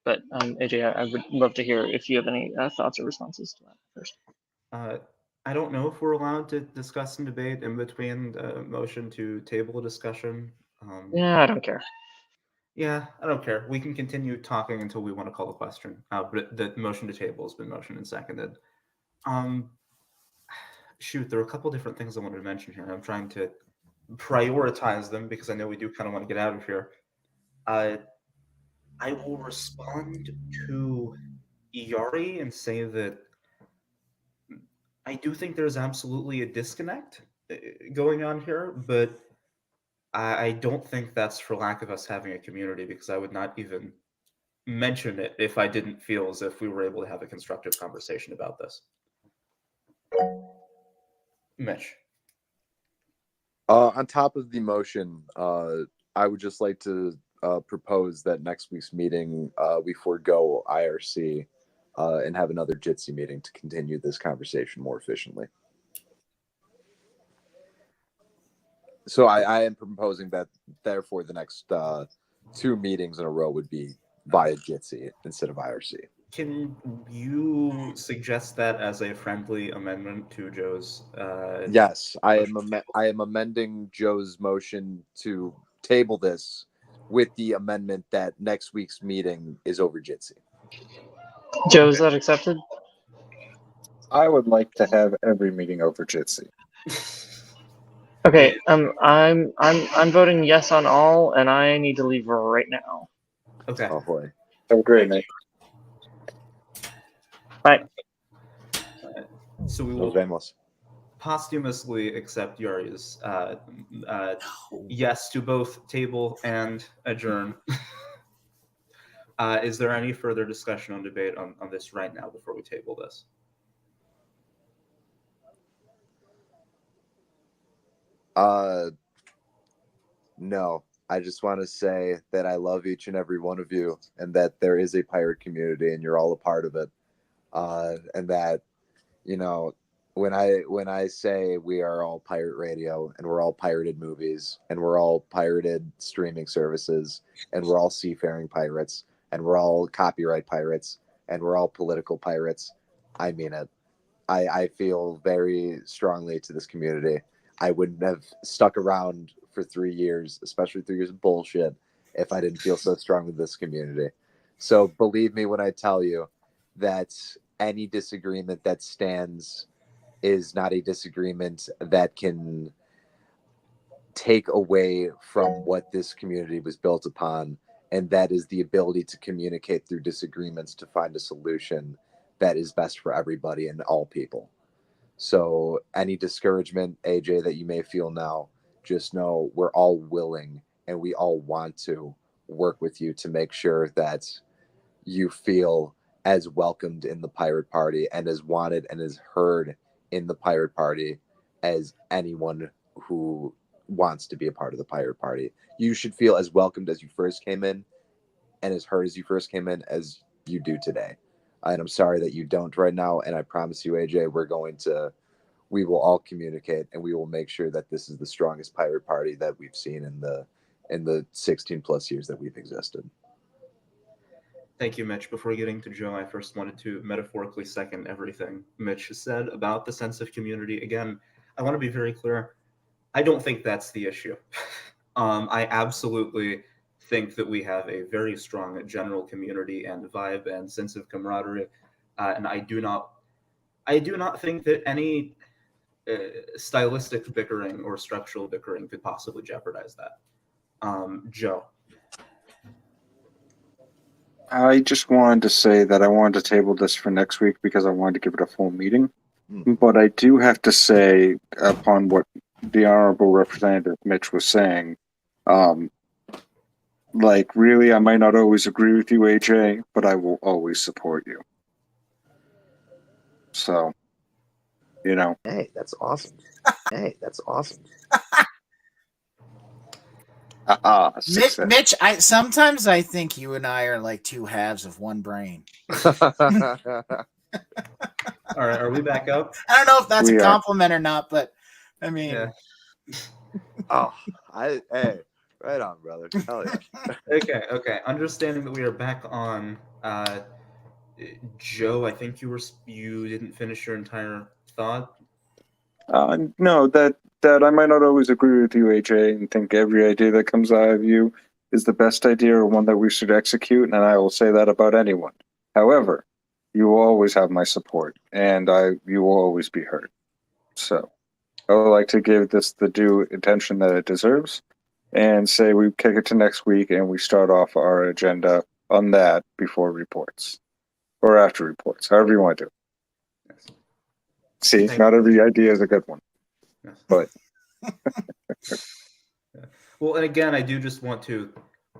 But AJ, I would love to hear if you have any thoughts or responses to that first. I don't know if we're allowed to discuss and debate in between the motion to table a discussion. Yeah, I don't care. Yeah, I don't care. We can continue talking until we want to call a question. But the motion to table has been motioned and seconded. Shoot, there are a couple different things I wanted to mention here. I'm trying to prioritize them because I know we do kind of want to get out of here. I will respond to Yari and say that I do think there's absolutely a disconnect going on here, but I don't think that's for lack of us having a community, because I would not even mention it if I didn't feel as if we were able to have a constructive conversation about this. Mitch. On top of the motion, I would just like to propose that next week's meeting we forego IRC and have another JITSI meeting to continue this conversation more efficiently. So I am proposing that, therefore, the next 2 meetings in a row would be via JITSI instead of IRC. Can you suggest that as a friendly amendment to Joe's? Yes, I am amending Joe's motion to table this with the amendment that next week's meeting is over Jitsi. Joe, is that accepted? I would like to have every meeting over Jitsi. Okay, I'm voting yes on all, and I need to leave right now. Okay. Oh boy. Have a great night. Bye. So we Nos will vemos. posthumously accept Yari's yes to both table and adjourn. Is there any further discussion or debate on this right now before we table this? No. I just want to say that I love each and every one of you, and that there is a pirate community, and you're all a part of it. And that, you know, when I say we are all pirate radio, and we're all pirated movies, and we're all pirated streaming services, and we're all seafaring pirates, and we're all copyright pirates, and we're all political pirates, I mean it. I feel very strongly to this community. I wouldn't have stuck around for 3 years, especially 3 years of bullshit, if I didn't feel so strong with this community. So believe me when I tell you that any disagreement that stands is not a disagreement that can take away from what this community was built upon, and that is the ability to communicate through disagreements to find a solution that is best for everybody and all people. So any discouragement, AJ, that you may feel now, just know we're all willing and we all want to work with you to make sure that you feel as welcomed in the pirate party and as wanted and as heard in the pirate party as anyone who wants to be a part of the pirate party. You should feel as welcomed as you first came in and as heard as you first came in as you do today. And I'm sorry that you don't right now. And I promise you, AJ, we will all communicate, and we will make sure that this is the strongest pirate party that we've seen in the 16 plus years that we've existed. Thank you, Mitch. Before getting to Joe, I first wanted to metaphorically second everything Mitch said about the sense of community. Again, I want to be very clear. I don't think that's the issue. I absolutely think that we have a very strong general community and vibe and sense of camaraderie, and I do not think that any stylistic bickering or structural bickering could possibly jeopardize that. Joe. I just wanted to say that I wanted to table this for next week because I wanted to give it a full meeting. But I do have to say, upon what the Honorable Representative Mitch was saying, like, really, I might not always agree with you, AJ, but I will always support you. So, you know. Hey, that's awesome. Hey, that's awesome. Mitch, sometimes I think you and I are like two halves of one brain. All right, are we back up? I don't know if that's a compliment or not, but I mean, Yeah. Hey, right on, brother. Hell yeah. Okay. Understanding that we are back on, Joe, I think you didn't finish your entire thought. No, that I might not always agree with you, AJ, and think every idea that comes out of you is the best idea or one that we should execute, and I will say that about anyone. However, you will always have my support, and you will always be heard. So, I would like to give this the due attention that it deserves, and say we kick it to next week, and we start off our agenda on that before reports, or after reports, however you want to do it. Yes. See, not every idea is a good one. Yes. But yeah. Well, and again, I do just want to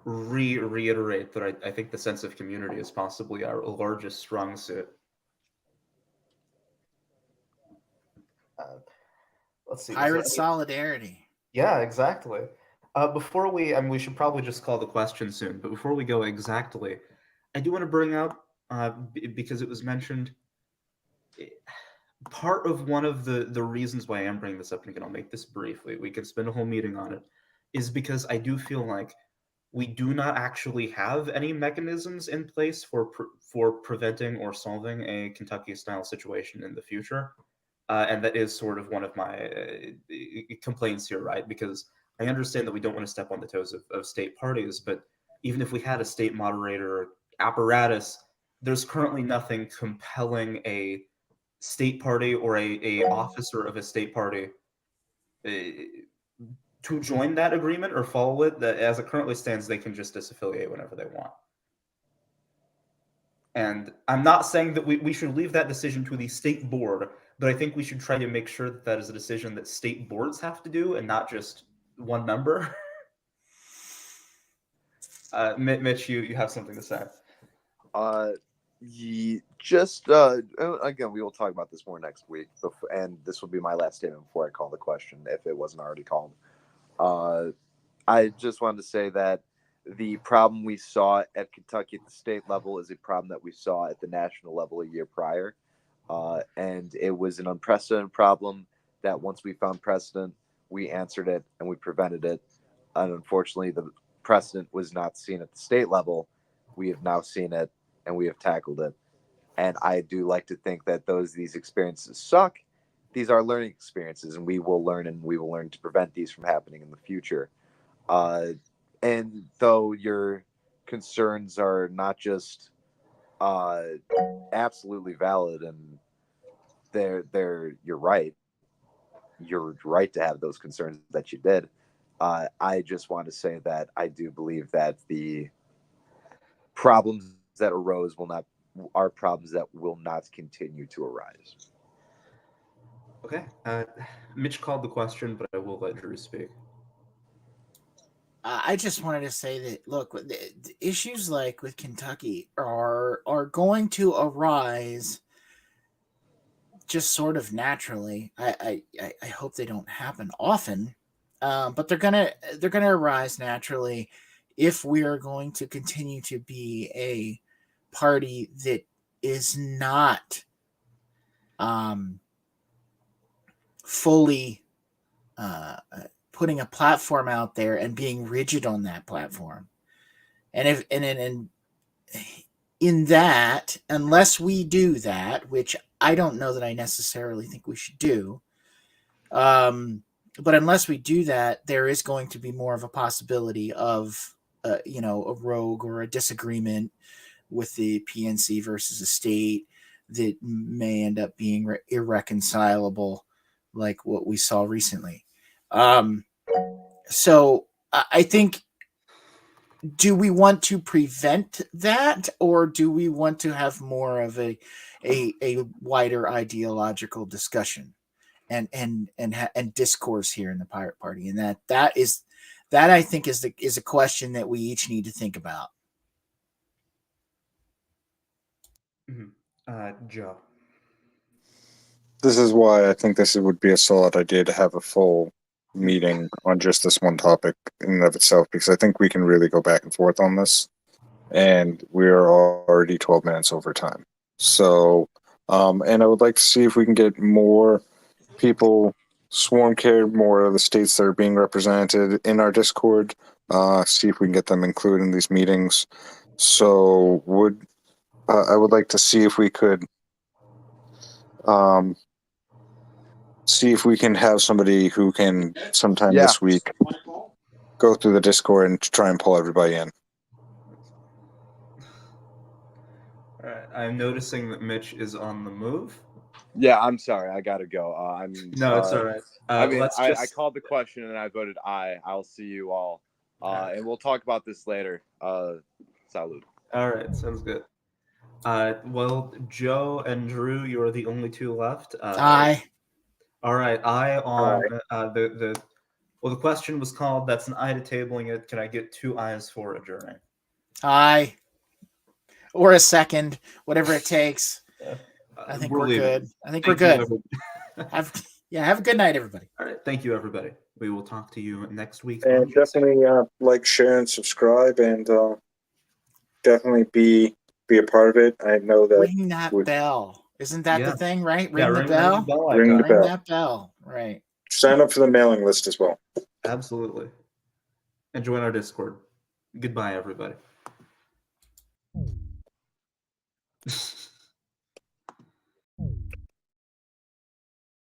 reiterate that I think the sense of community is possibly our largest strong suit. Let's see. Pirate solidarity. Yeah, exactly. Before we should probably just call the question soon, but before we go exactly, I do want to bring out, because it was mentioned, part of one of the reasons why I am bringing this up, and again, I'll make this briefly, we could spend a whole meeting on it, is because I do feel like we do not actually have any mechanisms in place for preventing or solving a Kentucky-style situation in the future. And that is sort of one of my complaints here, right? Because I understand that we don't want to step on the toes of state parties, but even if we had a state moderator apparatus, there's currently nothing compelling a state party or a officer of a state party to join that agreement or follow it. That as it currently stands, they can just disaffiliate whenever they want. And I'm not saying that we should leave that decision to the state board, but I think we should try to make sure that that is a decision that state boards have to do and not just one member. Mitch, you have something to say. Again, we will talk about this more next week, and this will be my last statement before I call the question, if it wasn't already called. I just wanted to say that the problem we saw at Kentucky at the state level is a problem that we saw at the national level a year prior, and it was an unprecedented problem that once we found precedent, we answered it and we prevented it. And unfortunately, the precedent was not seen at the state level. We have now seen it and we have tackled it. And I do like to think that these experiences suck. These are learning experiences, and we will learn to prevent these from happening in the future. And though your concerns are not just absolutely valid, and you're right to have those concerns that you did. I just want to say that I do believe that the problems that arose are problems that will not continue to arise. Okay. Mitch called the question, but I will let Drew speak. I just wanted to say that, look, the issues like with Kentucky are going to arise just sort of naturally. I hope they don't happen often, but they're gonna arise naturally if we are going to continue to be a party that is not fully putting a platform out there and being rigid on that platform. And in that, unless we do that, which I don't know that I necessarily think we should do, but unless we do that, there is going to be more of a possibility of a rogue or a disagreement with the PNC versus a state that may end up being irreconcilable, like what we saw recently. So I think, do we want to prevent that, or do we want to have more of a wider ideological discussion and discourse here in the Pirate Party? And that I think is a question that we each need to think about. Mm-hmm. Joe. This is why I think this would be a solid idea to have a full meeting on just this one topic in and of itself, because I think we can really go back and forth on this, and we are already 12 minutes over time. So, and I would like to see if we can get more people swarm carried, more of the states that are being represented in our Discord, see if we can get them included in these meetings. So I would like to see if we could see if we can have somebody who can sometime this week go through the Discord and try and pull everybody in. All right. I'm noticing that Mitch is on the move. Yeah, I'm sorry. I gotta go. No, it's all right. I called the question and I voted aye. I'll see you all. And we'll talk about this later. Salud. All right. Sounds good. Well, Joe and Drew, you are the only two left. Aye. All right. Aye on the question was called. That's an aye to tabling it. Can I get 2 ayes for adjourning? Aye. Or a second, whatever it takes. I think we're good. I think we're good. Have a good night, everybody. All right. Thank you, everybody. We will talk to you next week. And definitely like, share, and subscribe, and definitely be a part of it. I know that. Ring that bell. Isn't that the thing, right? Ring the bell. Ring the bell. That bell. Right. Sign up for the mailing list as well. Absolutely. And join our Discord. Goodbye, everybody.